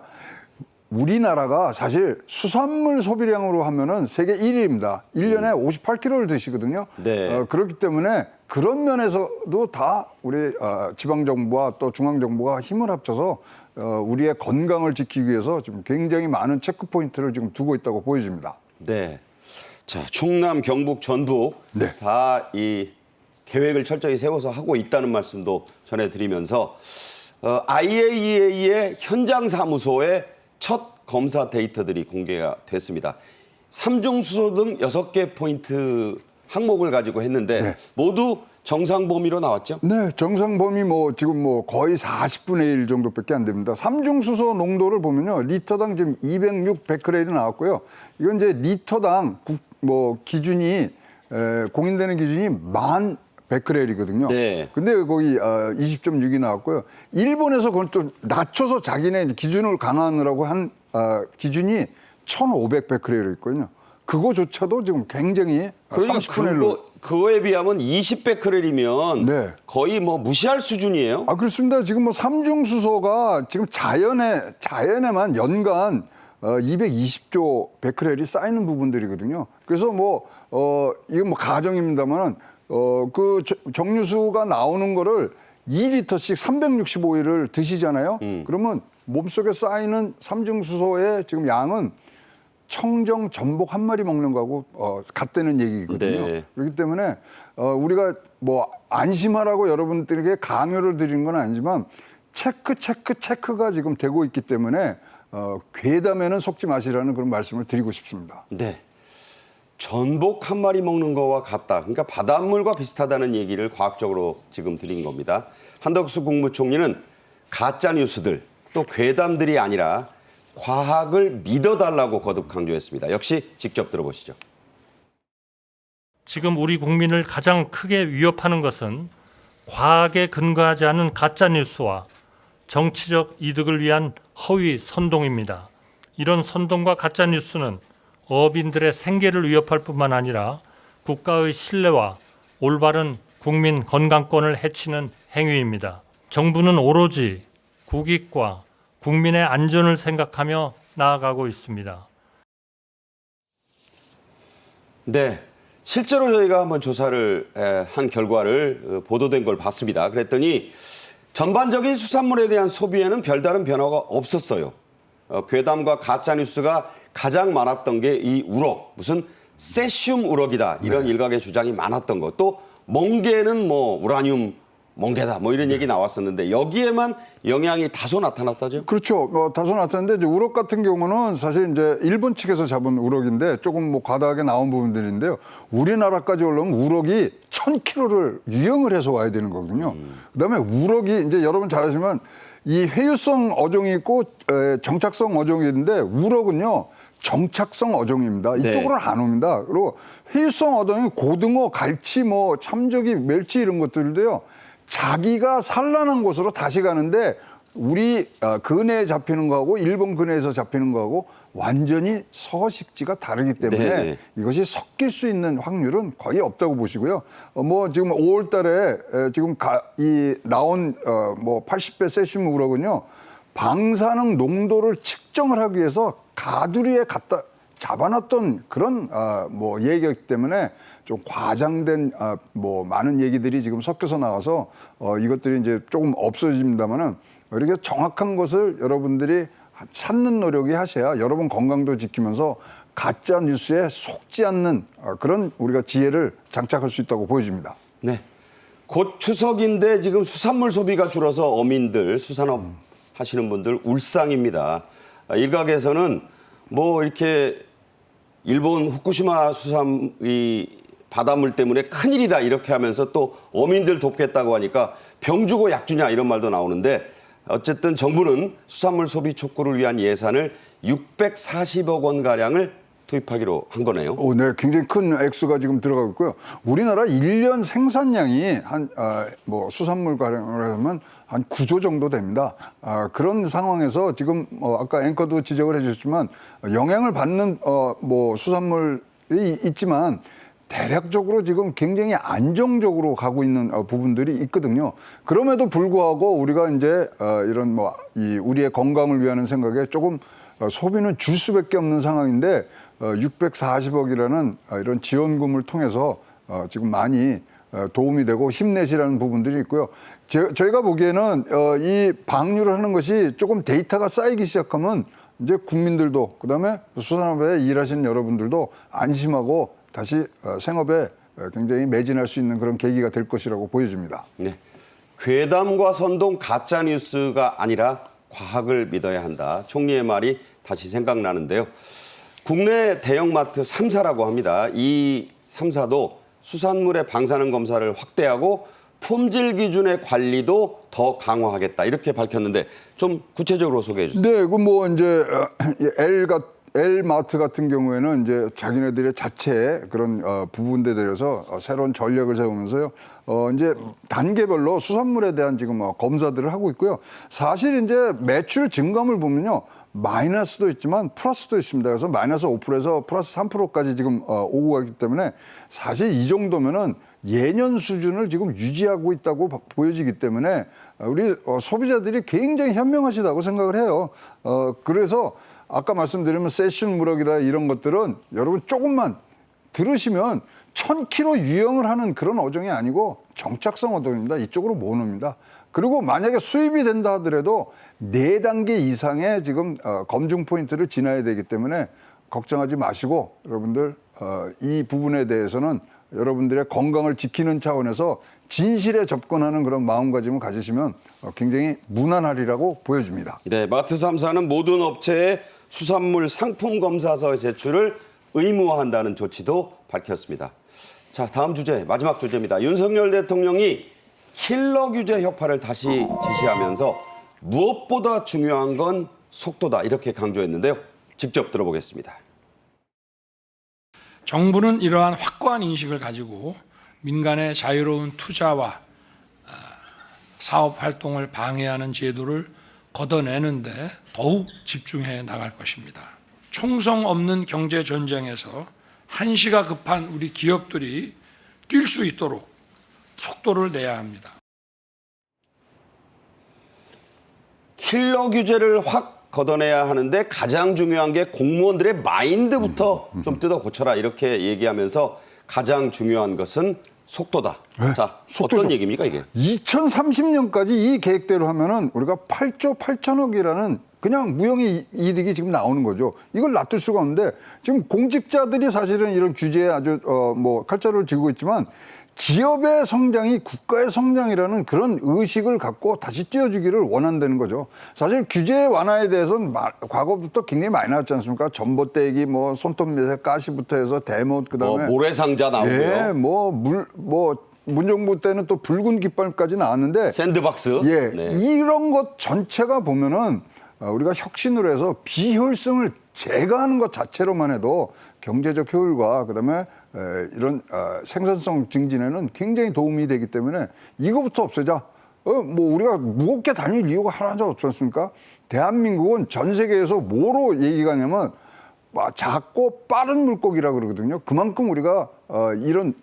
우리나라가 사실 수산물 소비량으로 하면은 세계 1위입니다. 1년에 58kg를 드시거든요. 네. 그렇기 때문에 그런 면에서도 다 우리 지방정부와 또 중앙정부가 힘을 합쳐서 우리의 건강을 지키기 위해서 지금 굉장히 많은 체크포인트를 지금 두고 있다고 보여집니다. 네. 자, 충남, 경북, 전북 네. 다 이 계획을 철저히 세워서 하고 있다는 말씀도 전해드리면서 IAEA의 현장 사무소의 첫 검사 데이터들이 공개가 됐습니다. 삼중수소 등 6개 포인트 항목을 가지고 했는데 네. 모두 정상 범위로 나왔죠? 네, 정상 범위 뭐 지금 뭐 거의 40분의 1 정도밖에 안 됩니다. 삼중수소 농도를 보면요, 리터당 지금 206 베크렐이 나왔고요. 이건 이제 리터당 기준이 공인되는 기준이 10,000 베크렐이거든요. 네. 근데 거기 20.6이 나왔고요. 일본에서 그건 좀 낮춰서 자기네 기준을 강화하느라고 한 기준이 1,500 베크렐이 있거든요. 그거조차도 지금 굉장히 그러니까 30분의 1로. 그거에 비하면 20베크렐이면 네. 거의 뭐 무시할 수준이에요. 그렇습니다. 지금 뭐 삼중수소가 지금 자연에만 연간 220조 베크렐이 쌓이는 부분들이거든요. 그래서 이건 뭐 가정입니다만은 그 정류수가 나오는 거를 2리터씩 365일을 드시잖아요. 그러면 몸속에 쌓이는 삼중수소의 지금 양은 청정 전복 한 마리 먹는 거하고 같다는 얘기거든요. 네. 그렇기 때문에 우리가 뭐 안심하라고 여러분들에게 강요를 드리는 건 아니지만 체크가 지금 되고 있기 때문에 괴담에는 속지 마시라는 그런 말씀을 드리고 싶습니다. 네. 전복 한 마리 먹는 거와 같다. 그러니까 바닷물과 비슷하다는 얘기를 과학적으로 지금 드린 겁니다. 한덕수 국무총리는 가짜 뉴스들 또 괴담들이 아니라 과학을 믿어달라고 거듭 강조했습니다. 역시 직접 들어보시죠. 지금 우리 국민을 가장 크게 위협하는 것은 과학에 근거하지 않은 가짜 뉴스와 정치적 이득을 위한 허위 선동입니다. 이런 선동과 가짜 뉴스는 어민들의 생계를 위협할 뿐만 아니라 국가의 신뢰와 올바른 국민 건강권을 해치는 행위입니다. 정부는 오로지 국익과 국민의 안전을 생각하며 나아가고 있습니다. 네. 실제로 저희가 한번 조사를 한 결과를 보도된 걸 봤습니다. 그랬더니 전반적인 수산물에 대한 소비에는 별다른 변화가 없었어요. 괴담과 가짜뉴스가 가장 많았던 게 이 우럭, 무슨 세슘 우럭이다 이런 일각의 주장이 많았던 것. 또 멍게는 뭐 우라늄 멍게다 뭐 이런 얘기 나왔었는데 여기에만 영향이 다소 나타났다죠? 그렇죠. 다소 나타났는데 이제 우럭 같은 경우는 사실 이제 일본 측에서 잡은 우럭인데 조금 뭐 과다하게 나온 부분들인데요. 우리나라까지 올라오면 우럭이 1,000kg를 유영을 해서 와야 되는 거거든요. 그다음에 우럭이 이제 여러분 잘 아시면 이 회유성 어종이 있고 정착성 어종이 있는데 우럭은요 정착성 어종입니다. 이쪽으로는 안 옵니다. 그리고 회유성 어종이 고등어, 갈치, 뭐 참조기, 멸치 이런 것들인데요. 자기가 산란한 곳으로 다시 가는데 우리 근해에 잡히는 거하고 일본 근해에서 잡히는 거하고 완전히 서식지가 다르기 때문에 네네. 이것이 섞일 수 있는 확률은 거의 없다고 보시고요. 뭐 지금 5월달에 지금 나온 뭐 80배 세슘 우럭은요, 방사능 농도를 측정을 하기 위해서 가두리에 갖다 잡아놨던 그런 뭐 얘기였기 때문에 좀 과장된 뭐 많은 얘기들이 지금 섞여서 나와서 이것들이 이제 조금 없어집니다만은 이렇게 정확한 것을 여러분들이 찾는 노력이 하셔야 여러분 건강도 지키면서 가짜 뉴스에 속지 않는 그런 우리가 지혜를 장착할 수 있다고 보여집니다. 네. 곧 추석인데 지금 수산물 소비가 줄어서 어민들, 수산업 하시는 분들 울상입니다. 일각에서는 뭐 이렇게 일본 후쿠시마 수산이 바닷물 때문에 큰일이다 이렇게 하면서 또 어민들 돕겠다고 하니까 병 주고 약 주냐 이런 말도 나오는데 어쨌든 정부는 수산물 소비 촉구를 위한 예산을 640억 원가량을 투입하기로 한 거네요. 네, 굉장히 큰 액수가 지금 들어가고 있고요. 우리나라 1년 생산량이 뭐 수산물 가량으로 하면 한 9조 정도 됩니다. 그런 상황에서 지금 아까 앵커도 지적을 해주셨지만 영향을 받는 뭐 수산물이 있지만 대략적으로 지금 굉장히 안정적으로 가고 있는 부분들이 있거든요. 그럼에도 불구하고 우리가 이제 이런 뭐 우리의 건강을 위하는 생각에 조금 소비는 줄 수밖에 없는 상황인데 640억이라는 이런 지원금을 통해서 지금 많이 도움이 되고 힘내시라는 부분들이 있고요. 저희가 보기에는 이 방류를 하는 것이 조금 데이터가 쌓이기 시작하면 이제 국민들도 그다음에 수산업에 일하시는 여러분들도 안심하고 다시 생업에 굉장히 매진할 수 있는 그런 계기가 될 것이라고 보여집니다. 네. 괴담과 선동 가짜 뉴스가 아니라 과학을 믿어야 한다. 총리의 말이 다시 생각나는데요. 국내 대형마트 3사라고 합니다. 이 3사도 수산물의 방사능 검사를 확대하고 품질 기준의 관리도 더 강화하겠다. 이렇게 밝혔는데 좀 구체적으로 소개해 주세요. 네, 그 뭐 이제 L마트 같은 경우에는 이제 자기네들의 자체 그런 부분에 대해서 새로운 전략을 세우면서요. 이제 단계별로 수산물에 대한 지금 검사들을 하고 있고요. 사실 이제 매출 증감을 보면요. 마이너스도 있지만 플러스도 있습니다. 그래서 마이너스 5%에서 플러스 3%까지 지금 오고 가기 때문에 사실 이 정도면은 예년 수준을 지금 유지하고 있다고 보여지기 때문에 우리 소비자들이 굉장히 현명하시다고 생각을 해요. 그래서 아까 말씀드리면 세슘 우럭이라 이런 것들은 여러분 조금만 들으시면 1000kg 유형을 하는 그런 어종이 아니고 정착성 어종입니다. 이쪽으로 못 옵니다. 그리고 만약에 수입이 된다 하더라도 4단계 이상의 지금 검증 포인트를 지나야 되기 때문에 걱정하지 마시고 여러분들 이 부분에 대해서는 여러분들의 건강을 지키는 차원에서 진실에 접근하는 그런 마음가짐을 가지시면 굉장히 무난하리라고 보여집니다. 네, 마트 3사는 모든 업체에 수산물 상품 검사서 제출을 의무화한다는 조치도 밝혔습니다. 자, 다음 주제, 마지막 주제입니다. 윤석열 대통령이 킬러 규제 혁파를 다시 지시하면서 무엇보다 중요한 건 속도다 이렇게 강조했는데요. 직접 들어보겠습니다. 정부는 이러한 확고한 인식을 가지고 민간의 자유로운 투자와 사업 활동을 방해하는 제도를 걷어내는데 더욱 집중해 나갈 것입니다. 총성 없는 경제 전쟁에서 한시가 급한 우리 기업들이 뛸 수 있도록 속도를 내야 합니다. 킬러 규제를 확 걷어내야 하는데 가장 중요한 게 공무원들의 마인드부터 좀 뜯어 고쳐라 이렇게 얘기하면서 가장 중요한 것은 속도다. 네, 자, 속도죠. 어떤 얘기입니까 이게? 2030년까지 이 계획대로 하면은 우리가 8조 8천억이라는 그냥 무형의 이득이 지금 나오는 거죠. 이걸 놔둘 수가 없는데 지금 공직자들이 사실은 이런 규제에 아주 뭐 칼자루를 쥐고 있지만 기업의 성장이 국가의 성장이라는 그런 의식을 갖고 다시 띄워주기를 원한다는 거죠. 사실 규제 완화에 대해서는 과거부터 굉장히 많이 나왔지 않습니까? 전봇대기, 뭐 손톱 매색, 가시부터 해서 대못, 그다음에 모래상자 나오고요. 예, 문정부 때는 또 붉은 깃발까지 나왔는데 샌드박스. 예, 네. 이런 것 전체가 보면은 우리가 혁신으로 해서 비효율성을 제거하는 것 자체로만 해도 경제적 효율과 그다음에 이런 생산성 증진에는 굉장히 도움이 되기 때문에 이거부터 없애자. 뭐 우리가 무겁게 다닐 이유가 하나도 없지 않습니까? 대한민국은 전 세계에서 뭐로 얘기가 하냐면 작고 빠른 물고기라 그러거든요. 그만큼 우리가 이런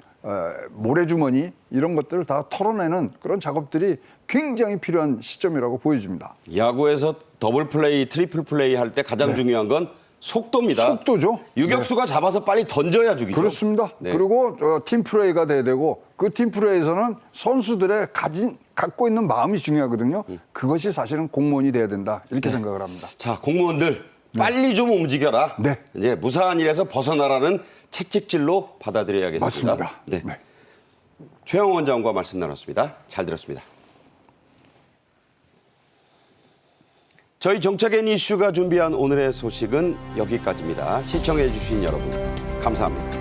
모래주머니 이런 것들을 다 털어내는 그런 작업들이 굉장히 필요한 시점이라고 보여집니다. 야구에서 더블 플레이, 트리플 플레이 할 때 가장 중요한 건 속도입니다. 속도죠. 유격수가 잡아서 빨리 던져야 죽이죠. 그렇습니다. 네. 그리고 팀 플레이가 돼야 되고 그 팀 플레이에서는 선수들의 갖고 있는 마음이 중요하거든요. 그것이 사실은 공무원이 돼야 된다 이렇게 생각을 합니다. 자, 공무원들 빨리 좀 움직여라. 네. 이제 무사한 일에서 벗어나라는 채찍질로 받아들여야겠습니다. 맞습니다. 네. 최영 원장과 말씀 나눴습니다. 잘 들었습니다. 저희 정책엔 이슈가 준비한 오늘의 소식은 여기까지입니다. 시청해 주신 여러분 감사합니다.